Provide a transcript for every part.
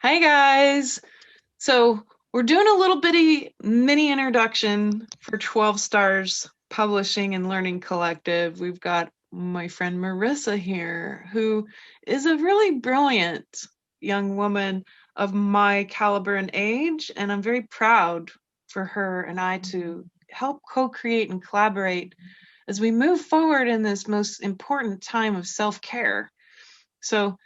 Hi guys. So we're doing a little bitty mini introduction for 12 Stars Publishing and Learning Collective. We've got my friend Merissa here, who is a really brilliant young woman of my caliber and age, and I'm very proud for her and I to help co-create and collaborate as we move forward in this most important time of self-care. So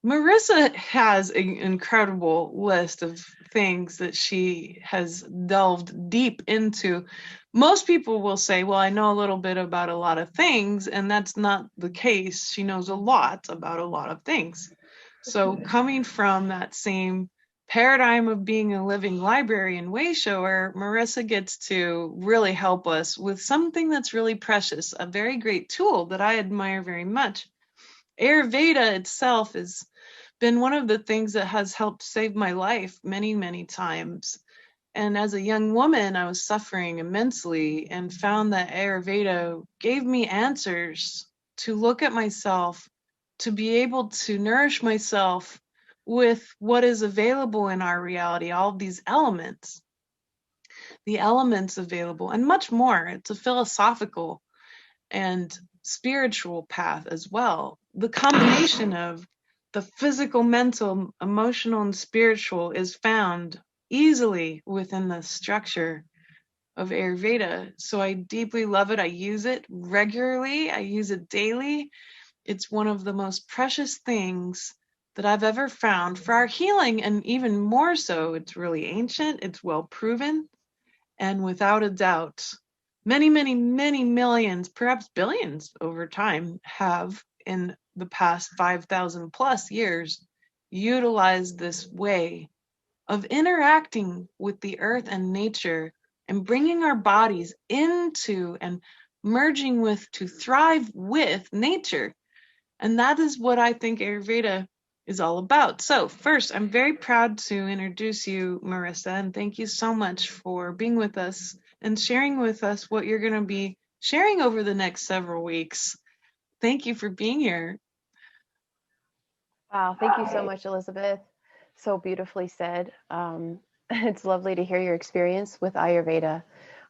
Merissa has an incredible list of things that she has delved deep into. Most people will say, well, I know a little bit about a lot of things, and that's not the case. She knows a lot about a lot of things. So, coming from that same paradigm of being a living library and way shower, Merissa gets to really help us with something that's really precious, a very great tool that I admire very much. Ayurveda itself has been one of the things that has helped save my life many, many times. And as a young woman, I was suffering immensely and found that Ayurveda gave me answers to look at myself, to be able to nourish myself with what is available in our reality, all of these elements, the elements available, and much more. It's a philosophical and spiritual path as well. The combination of the physical, mental, emotional, and spiritual is found easily within the structure of Ayurveda. So I deeply love it. I use it regularly, I use it daily. It's one of the most precious things that I've ever found for our healing, and even more so, it's really ancient, it's well proven, and without a doubt, many, many, many millions, perhaps billions over time, have in the past 5,000 plus years utilized this way of interacting with the earth and nature and bringing our bodies into and merging with to thrive with nature. And that is what I think Ayurveda is all about. So, first, I'm very proud to introduce you, Merissa, and thank you so much for being with us and sharing with us what you're going to be sharing over the next several weeks. Thank you for being here. Wow, thank you so much, Elizabeth. So beautifully said. It's lovely to hear your experience with Ayurveda.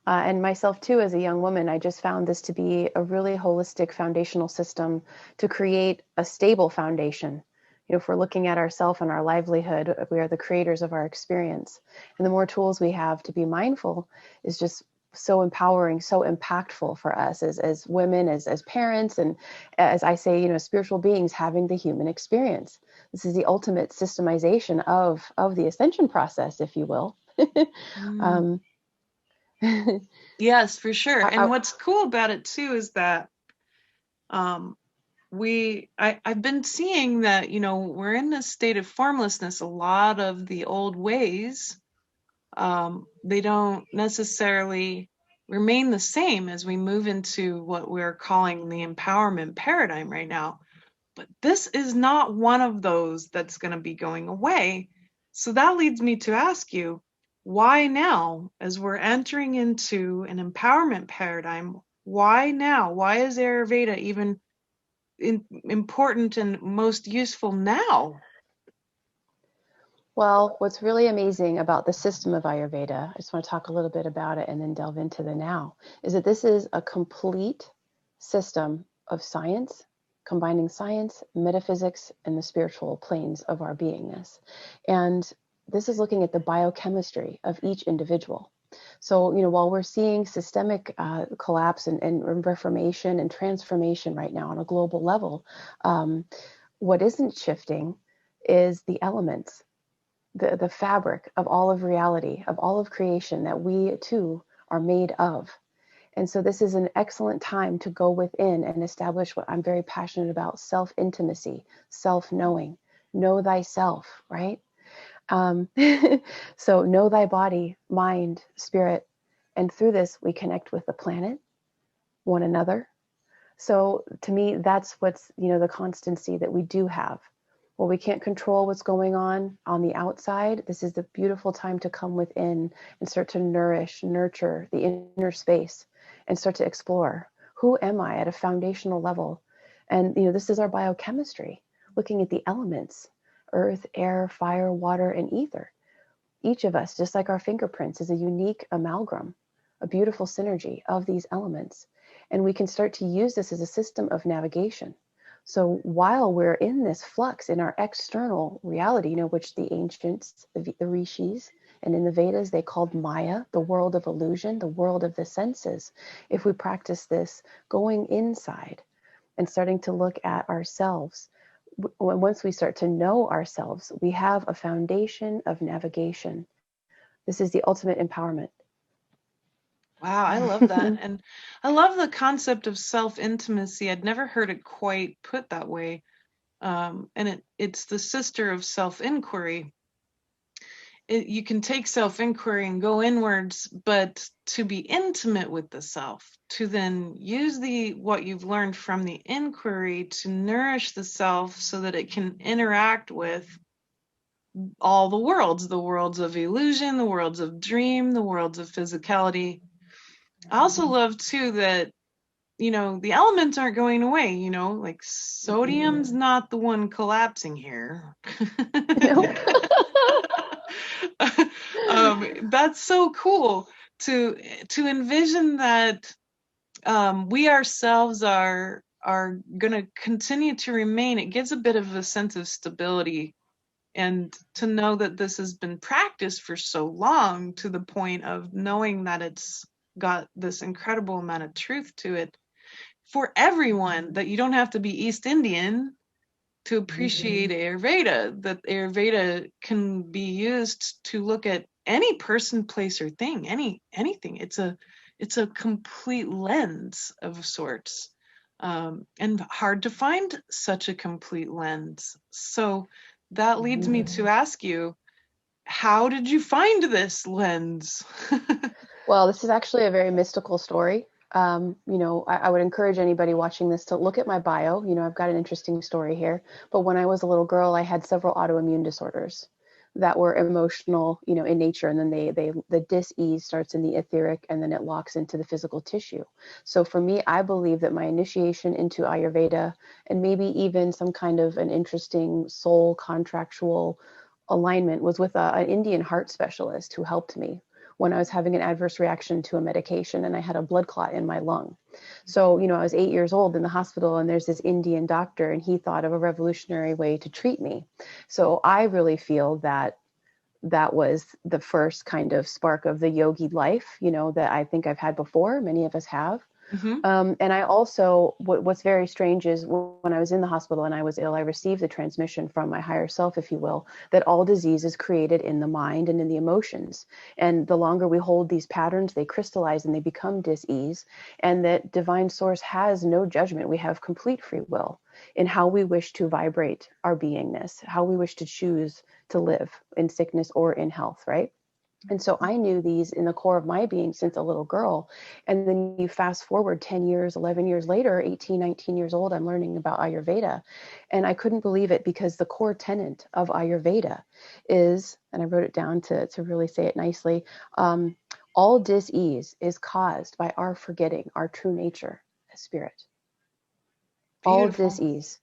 And myself, too, as a young woman, I just found this to be a really holistic foundational system to create a stable foundation. You know, if we're looking at ourself and our livelihood, we are the creators of our experience. And the more tools we have to be mindful is just so empowering, so impactful for us as women, as parents, and as I say, spiritual beings having the human experience. This is the ultimate systemization of the ascension process, if you will. Mm. um, Yes, for sure. I, And what's cool about it too is that um, I've been seeing that, we're in this state of formlessness. A lot of the old ways, they don't necessarily remain the same as we move into what we're calling the empowerment paradigm right now. But this is not one of those that's going to be going away. So that leads me to ask you, why now, as we're entering into an empowerment paradigm? Why now? Why is Ayurveda even important and most useful now? well, what's really amazing about the system of Ayurveda, I just want to talk a little bit about it and then delve into the now, is that this is a complete system of science, combining science, metaphysics, and the spiritual planes of our beingness. And this is looking at the biochemistry of each individual. So, while we're seeing systemic collapse and reformation and transformation right now on a global level, what isn't shifting is the elements, the fabric of all of reality, of all of creation that we too are made of. And so this is an excellent time to go within and establish what I'm very passionate about: self-intimacy, self-knowing, know thyself, right? Um, so know thy body, mind, spirit. And through this, we connect with the planet, one another. So to me, that's what's, the constancy that we do have. Well, we can't control what's going on the outside. This is the beautiful time to come within and start to nourish, nurture the inner space and start to explore, who am I at a foundational level? And, this is our biochemistry, looking at the elements earth, air, fire, water, and ether. Each of us, just like our fingerprints, is a unique amalgam, a beautiful synergy of these elements. And we can start to use this as a system of navigation. So while we're in this flux in our external reality, which the ancients, the rishis, and in the Vedas, they called Maya, the world of illusion, the world of the senses. If we practice this going inside and starting to look at ourselves, once we start to know ourselves, we have a foundation of navigation. This is the ultimate empowerment. Wow, I love that. And I love the concept of self-intimacy. I'd never heard it quite put that way. And it's the sister of self-inquiry. You can take self-inquiry and go inwards, but to be intimate with the self, to then use what you've learned from the inquiry to nourish the self so that it can interact with all the worlds of illusion, the worlds of dream, the worlds of physicality. I also love too that, the elements aren't going away, like sodium's not the one collapsing here. Nope. That's so cool to envision that we ourselves are going to continue to remain. It gives a bit of a sense of stability, and to know that this has been practiced for so long to the point of knowing that it's got this incredible amount of truth to it for everyone, that you don't have to be East Indian to appreciate Ayurveda, that Ayurveda can be used to look at any person, place, or thing, anything. It's a complete lens of sorts, and hard to find such a complete lens. So that leads me to ask you, how did you find this lens? Well, this is actually a very mystical story. I would encourage anybody watching this to look at my bio. I've got an interesting story here. But when I was a little girl, I had several autoimmune disorders that were emotional, in nature. And then the dis-ease starts in the etheric, and then it locks into the physical tissue. So for me, I believe that my initiation into Ayurveda, and maybe even some kind of an interesting soul contractual alignment, was with an Indian heart specialist who helped me when I was having an adverse reaction to a medication and I had a blood clot in my lung. So, I was 8 years old in the hospital, and there's this Indian doctor, and he thought of a revolutionary way to treat me. So I really feel that that was the first kind of spark of the yogi life, that I think I've had before. Many of us have. Mm-hmm. And I also, what's very strange is when I was in the hospital and I was ill, I received the transmission from my higher self, if you will, that all disease is created in the mind and in the emotions. And the longer we hold these patterns, they crystallize and they become dis-ease. And that divine source has no judgment. We have complete free will in how we wish to vibrate our beingness, how we wish to choose to live in sickness or in health, right? And so I knew these in the core of my being since a little girl. And then you fast forward 10 years, 11 years later, 18, 19 years old, I'm learning about Ayurveda. And I couldn't believe it, because the core tenet of Ayurveda is, and I wrote it down to really say it nicely, all dis-ease is caused by our forgetting our true nature as spirit. All Beautiful. dis-ease.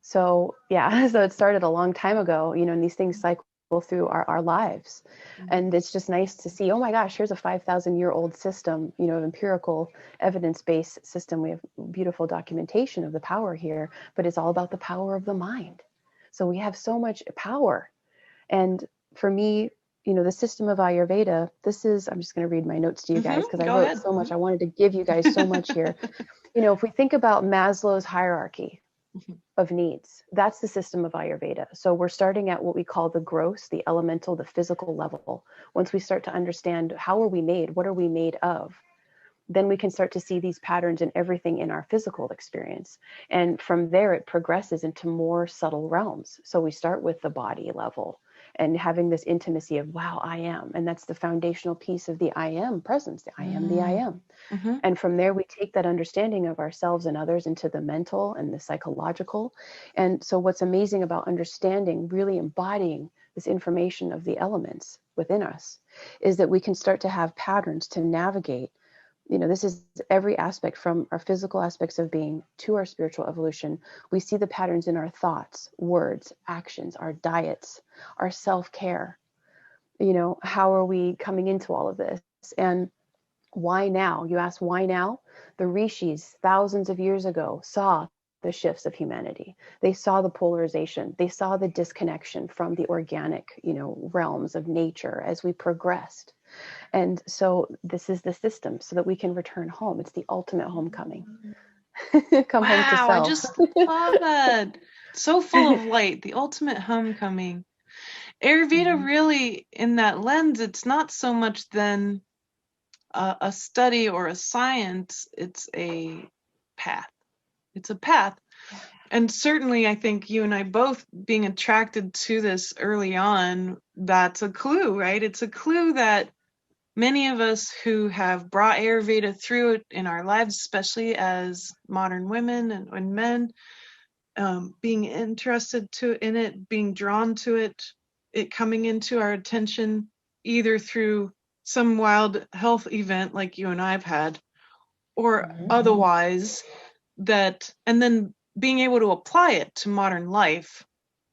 So yeah, so it started a long time ago, and these things cycle through our lives. And it's just nice to see, oh my gosh, here's a 5,000-year-old system, of empirical evidence-based system. We have beautiful documentation of the power here, but it's all about the power of the mind. So we have so much power. And for me, the system of Ayurveda, I'm just going to read my notes to you guys, because I Go wrote ahead. so much. I wanted to give you guys so much here. If we think about Maslow's hierarchy of needs, that's the system of Ayurveda. So we're starting at what we call the gross, the elemental, the physical level. Once we start to understand how are we made, what are we made of, then we can start to see these patterns in everything in our physical experience. And from there, it progresses into more subtle realms. So we start with the body level and having this intimacy of, wow, I am. And that's the foundational piece of the I am presence. I am the I am. Mm-hmm. And from there, we take that understanding of ourselves and others into the mental and the psychological. And so what's amazing about understanding, really embodying this information of the elements within us, is that we can start to have patterns to navigate This is every aspect, from our physical aspects of being to our spiritual evolution. We see the patterns in our thoughts, words, actions, our diets, our self-care. How are we coming into all of this? And why now? You ask, why now? The rishis thousands of years ago saw the shifts of humanity. They saw the polarization. They saw the disconnection from the organic, realms of nature as we progressed. And so this is the system so that we can return home. It's the ultimate homecoming. Come home to Wow, I self. just love that. So full of light, the ultimate homecoming. Ayurveda really, in that lens, it's not so much then a study or a science, it's a path. It's a path. And certainly, I think you and I both being attracted to this early on, that's a clue, right? It's a clue that many of us who have brought Ayurveda through it in our lives, especially as modern women and men, being interested in it, being drawn to it coming into our attention, either through some wild health event like you and I've had, or otherwise, and then being able to apply it to modern life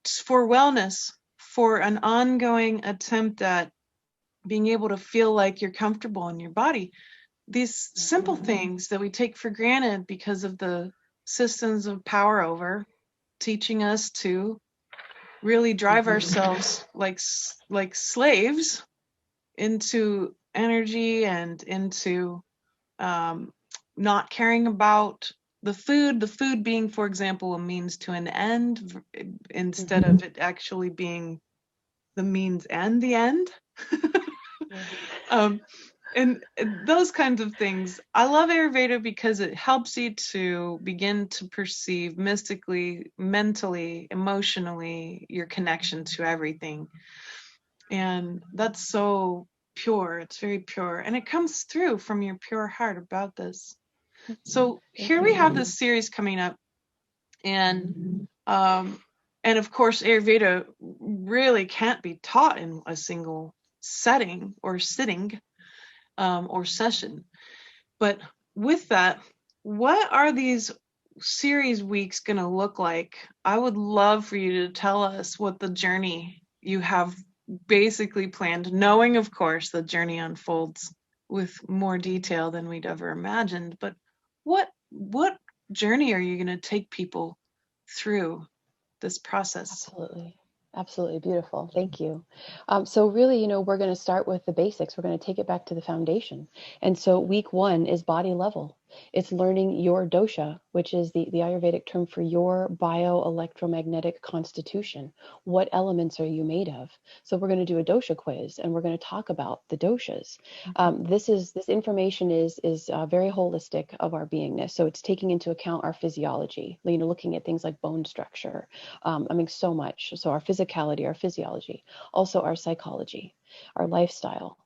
for wellness, for an ongoing attempt at being able to feel like you're comfortable in your body. These simple things that we take for granted because of the systems of power over, teaching us to really drive ourselves like slaves into energy and into not caring about the food being, for example, a means to an end instead of it actually being the means and the end. And those kinds of things. I love Ayurveda because it helps you to begin to perceive mystically, mentally, emotionally, your connection to everything. And that's so pure. It's very pure. And it comes through from your pure heart about this. So here we have this series coming up. And of course, Ayurveda really can't be taught in a single setting or sitting. Or session. But with that, what are these series weeks going to look like? I would love for you to tell us what the journey you have basically planned, knowing, of course, the journey unfolds with more detail than we'd ever imagined. But what journey are you going to take people through this process? Absolutely beautiful. Thank you. So really, we're going to start with the basics. We're going to take it back to the foundation. And so week 1 is body level. It's learning your dosha, which is the Ayurvedic term for your bioelectromagnetic constitution. What elements are you made of? So we're going to do a dosha quiz, and we're going to talk about the doshas. This information is very holistic of our beingness. So it's taking into account our physiology, looking at things like bone structure. So much. So our physicality, our physiology, also our psychology, our lifestyle.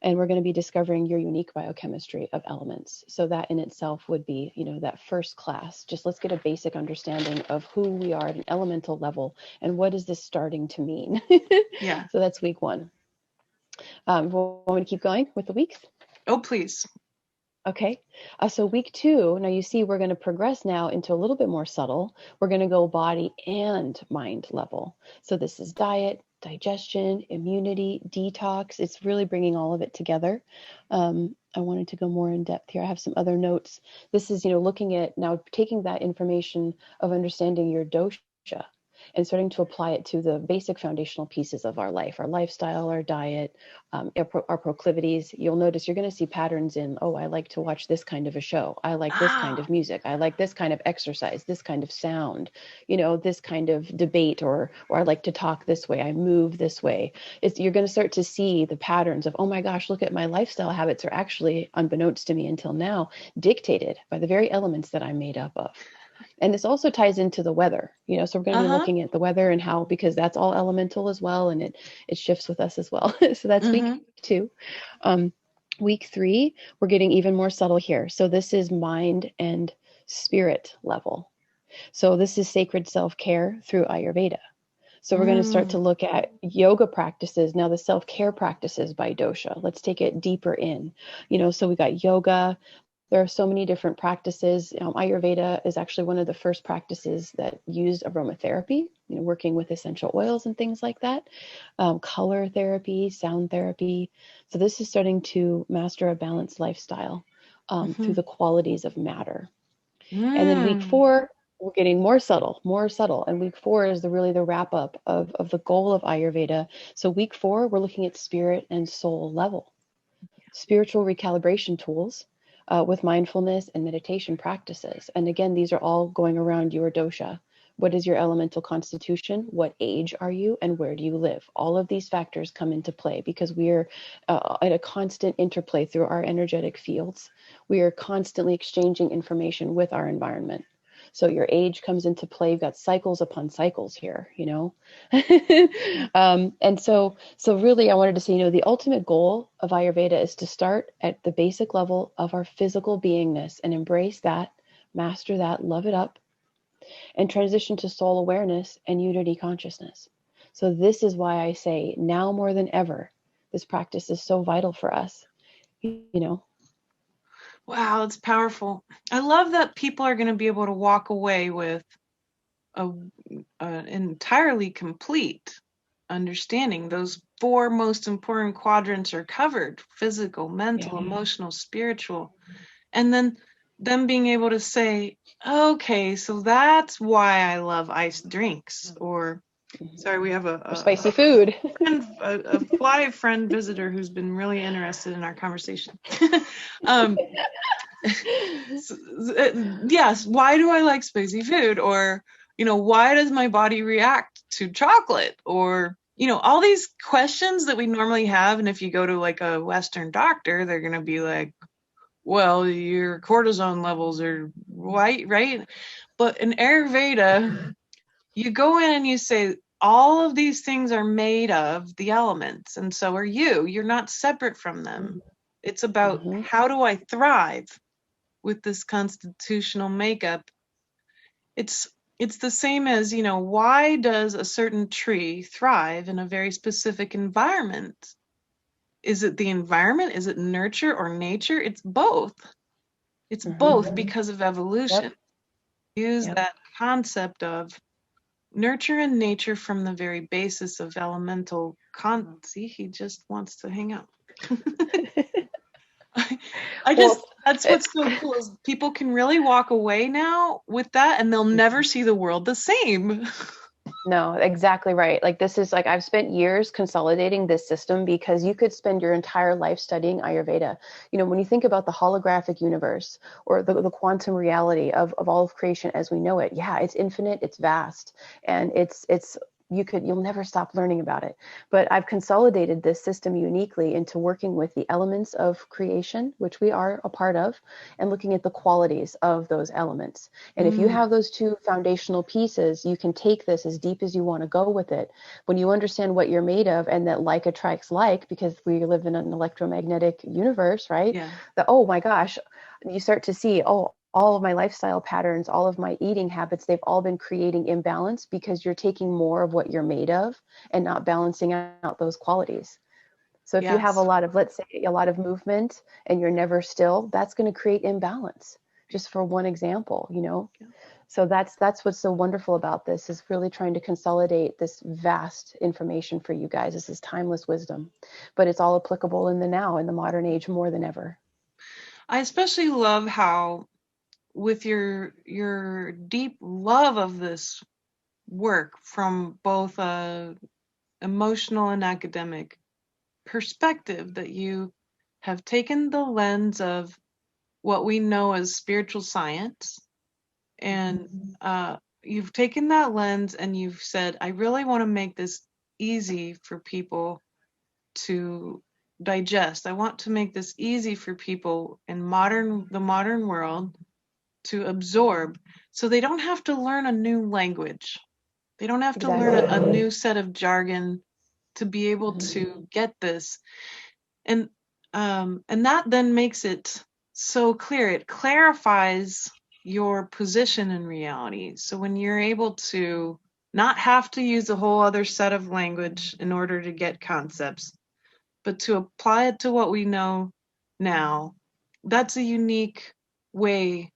And we're going to be discovering your unique biochemistry of elements. So that in itself would be, that first class. Just let's get a basic understanding of who we are at an elemental level and what is this starting to mean. Yeah. So that's week 1. Want me to keep going with the weeks? Oh, please. Okay. So week 2, now you see we're going to progress now into a little bit more subtle. We're going to go body and mind level. So this is diet, digestion, immunity, detox. It's really bringing all of it together. I wanted to go more in depth here. I have some other notes. This is, looking at now taking that information of understanding your dosha and starting to apply it to the basic foundational pieces of our life, our lifestyle, our diet, our proclivities. You'll notice you're going to see patterns in, I like to watch this kind of a show. I like this kind of music. I like this kind of exercise, this kind of sound, this kind of debate, or I like to talk this way. I move this way. You're going to start to see the patterns of, oh my gosh, look at my lifestyle habits are actually, unbeknownst to me until now, dictated by the very elements that I'm made up of. And this also ties into the weather, so we're going to be looking at the weather and how, because that's all elemental as well. And it shifts with us as well. So that's week 2. Week 3, we're getting even more subtle here. So this is mind and spirit level. So this is sacred self-care through Ayurveda. So we're going to start to look at yoga practices, now the self-care practices by dosha. Let's take it deeper in. So we got yoga. There are so many different practices. Ayurveda is actually one of the first practices that used aromatherapy, working with essential oils and things like that. Color therapy, sound therapy. So this is starting to master a balanced lifestyle through the qualities of matter. And then week 4, we're getting more subtle, more subtle. And week 4 is really the wrap up of the goal of Ayurveda. So week 4, we're looking at spirit and soul level, spiritual recalibration tools with mindfulness and meditation practices. And again, these are all going around your dosha. What is your elemental constitution? What age are you? And where do you live? All of these factors come into play because we are at a constant interplay through our energetic fields. We are constantly exchanging information with our environment. So your age comes into play. You've got cycles upon cycles here, and so really, I wanted to say, the ultimate goal of Ayurveda is to start at the basic level of our physical beingness and embrace that, master that, love it up, and transition to soul awareness and unity consciousness. So this is why I say now more than ever, this practice is so vital for us, Wow, it's powerful. I love that people are going to be able to walk away with an entirely complete understanding. Those 4 most important quadrants are covered: physical, mental, emotional, spiritual. And then them being able to say, okay, so that's why I love iced drinks. Or sorry, we have a spicy food. a fly friend visitor who's been really interested in our conversation. Yes, why do I like spicy food? Or, why does my body react to chocolate? Or, all these questions that we normally have. And if you go to like a Western doctor, they're going to be like, well, your cortisone levels are right? But in Ayurveda, you go in and you say, all of these things are made of the elements, and so are you. You're not separate from them. It's about how do I thrive with this constitutional makeup. It's the same as, why does a certain tree thrive in a very specific environment? Is it the environment? Is it nurture or nature? It's both. It's both because of evolution. Use that concept of nurture and nature from the very basis of elemental see, he just wants to hang out. That's what's so cool is people can really walk away now with that and they'll never see the world the same. No, exactly right. Like this is like I've spent years consolidating this system because you could spend your entire life studying Ayurveda. When you think about the holographic universe or the quantum reality of all of creation as we know it, it's infinite, it's vast, and it's you'll never stop learning about it. But I've consolidated this system uniquely into working with the elements of creation, which we are a part of, and looking at the qualities of those elements. And if you have those 2 foundational pieces, you can take this as deep as you want to go with it. When you understand what you're made of and that like attracts like, because we live in an electromagnetic universe, right? Oh my gosh, you start to see, all of my lifestyle patterns, all of my eating habits, they've all been creating imbalance because you're taking more of what you're made of and not balancing out those qualities. So if you have let's say a lot of movement and you're never still, that's going to create imbalance, just for one example, So that's what's so wonderful about this, is really trying to consolidate this vast information for you guys. This is timeless wisdom, but it's all applicable in the now, in the modern age, more than ever. I especially love how, with your deep love of this work from both a emotional and academic perspective, that you have taken the lens of what we know as spiritual science, and you've taken that lens and you've said, I really want to make this easy for people to digest. I want to make this easy for people in the modern world to absorb, so they don't have to learn a new language. They don't have to learn a new set of jargon to be able to get this. And that then makes it so clear. It clarifies your position in reality. So when you're able to not have to use a whole other set of language in order to get concepts, but to apply it to what we know now. That's a unique way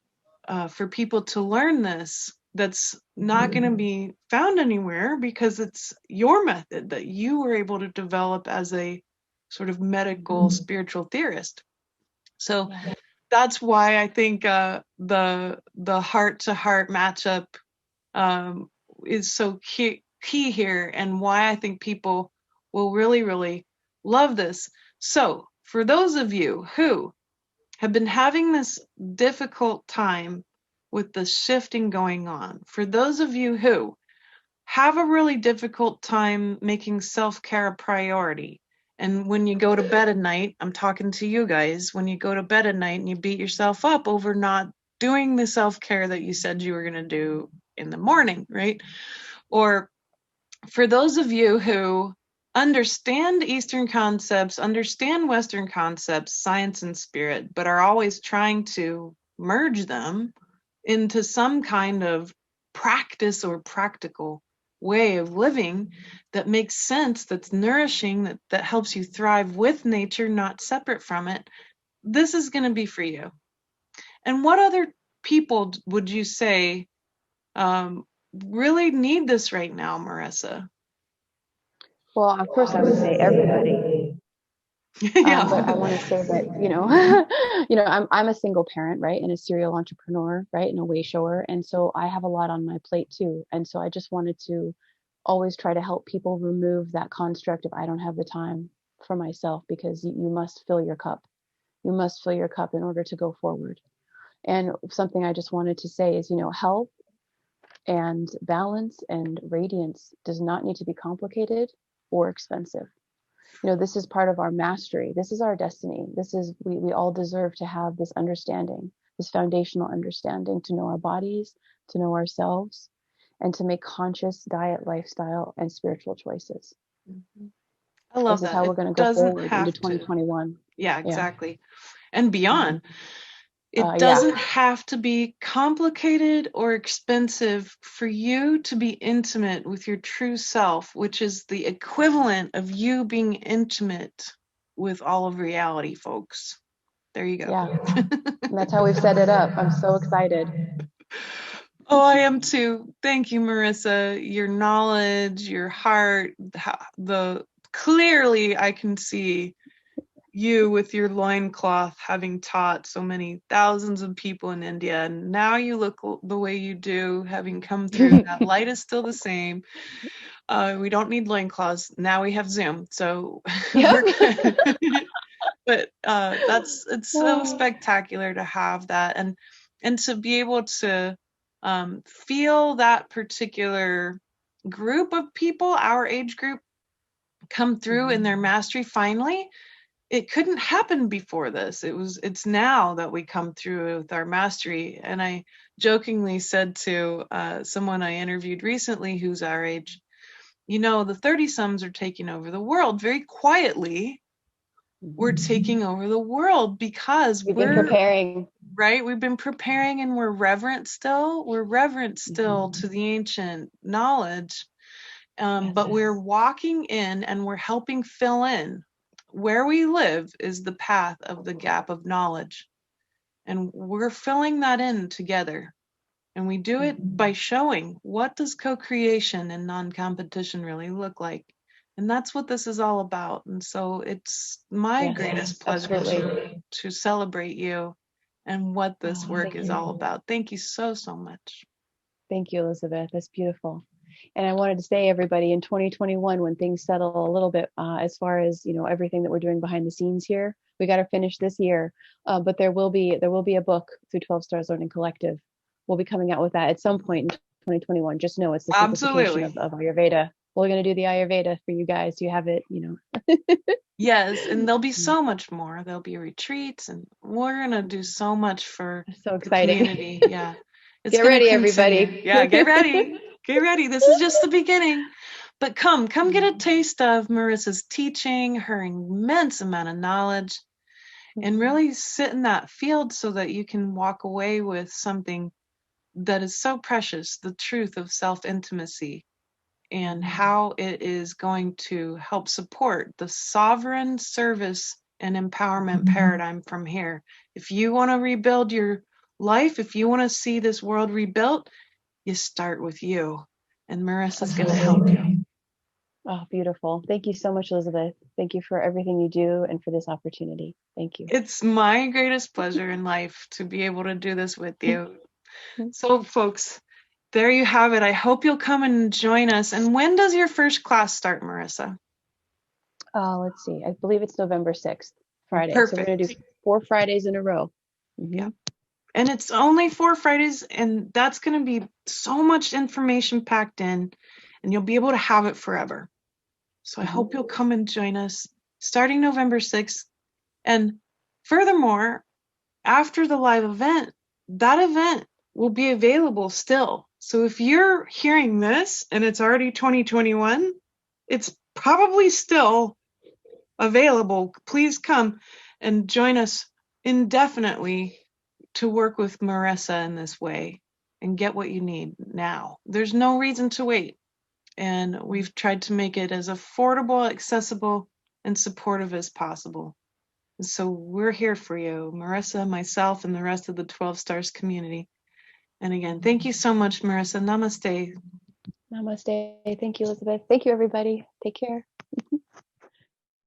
for people to learn this that's not going to be found anywhere, because it's your method that you were able to develop as a sort of medical spiritual theorist. So that's why I think the heart to heart matchup um, is so key here, and why I think people will really, really love this. So for those of you who have been having this difficult time with the shifting going on, for those of you who have a really difficult time making self-care a priority, and when you go to bed at night, I'm talking to you guys, when you go to bed at night and you beat yourself up over not doing the self-care that you said you were going to do in the morning, right? Or for those of you who understand Eastern concepts, understand Western concepts, science and spirit, but are always trying to merge them into some kind of practice or practical way of living that makes sense, that's nourishing, that helps you thrive with nature, not separate from it, this is going to be for you. And what other people would you say really need this right now, Merissa? Well, of course, I would say everybody. But I Yeah. want to say that, I'm a single parent, right, and a serial entrepreneur, right, and a way shower, and so I have a lot on my plate too. And so I just wanted to always try to help people remove that construct of I don't have the time for myself, because you must fill your cup. You must fill your cup in order to go forward. And something I just wanted to say is, health and balance and radiance does not need to be complicated or expensive. This is part of our mastery. This is our destiny. This is, we all deserve to have this understanding, this foundational understanding, to know our bodies, to know ourselves, and to make conscious diet, lifestyle, and spiritual choices. I love This is that. how It we're going to go doesn't forward into have to. 2021. Yeah, Yeah. exactly. And beyond. It Yeah. doesn't have to be complicated or expensive for you to be intimate with your true self, which is the equivalent of you being intimate with all of reality, folks. There you go. Yeah. And that's how we've set it up. I'm so excited. Oh, I am too. Thank you, Merissa. Your knowledge, your heart, the clearly I can see you with your loincloth having taught so many thousands of people in India, and now you look the way you do, having come through. That light is still the same. We don't need loincloths. Now we have Zoom, so we're good. But it's so spectacular to have that, and to be able to feel that particular group of people, our age group, come through in their mastery finally. It couldn't happen before this. It's now that we come through with our mastery. And I jokingly said to someone I interviewed recently who's our age, the 30-sums are taking over the world very quietly. We're taking over the world because We've been preparing. right. We've been preparing, and we're reverent still. We're reverent still to the ancient knowledge. But we're walking in and we're helping fill in. Where we live is the path of the gap of knowledge. And we're filling that in together. And we do it by showing, what does co-creation and non-competition really look like? And that's what this is all about. And so it's my greatest pleasure to celebrate you and what this work is all about. Thank you so, so much. Thank you, Elizabeth. That's beautiful. And I wanted to say, everybody, in 2021, when things settle a little bit, as far as everything that we're doing behind the scenes here, we got to finish this year. But there will be a book through 12 Stars Learning Collective. We'll be coming out with that at some point in 2021. Just know it's the simplification of Ayurveda. We're going to do the Ayurveda for you guys. You have it, Yes, and there'll be so much more. There'll be retreats, and we're gonna do so much for so the exciting. community. Yeah, Get ready, everybody. Yeah, get ready. Get ready. This is just the beginning. But come get a taste of Marissa's teaching, her immense amount of knowledge, and really sit in that field so that you can walk away with something that is so precious, the truth of self-intimacy. and how it is going to help support the sovereign service and empowerment paradigm from here. If you want to rebuild your life, if you want to see this world rebuilt, you start with you. And Marissa's going to help you. Oh, beautiful. Thank you so much, Elizabeth. Thank you for everything you do and for this opportunity. Thank you. It's my greatest pleasure in life to be able to do this with you. So, folks, there you have it. I hope you'll come and join us. And when does your first class start, Merissa? Let's see. I believe it's November 6th, Friday. So we're going to Perfect. do 4 Fridays in a row. Yeah. And it's only 4 Fridays, and that's going to be so much information packed in, and you'll be able to have it forever. So I hope you'll come and join us starting November 6th. And furthermore, after the live event, that event will be available still. So if you're hearing this and it's already 2021, it's probably still available. Please come and join us indefinitely to work with Merissa in this way and get what you need now. There's no reason to wait. And we've tried to make it as affordable, accessible, and supportive as possible. So we're here for you, Merissa, myself, and the rest of the 12 Stars community. And again, thank you so much, Merissa. Namaste. Namaste. Thank you, Elizabeth. Thank you, everybody. Take care.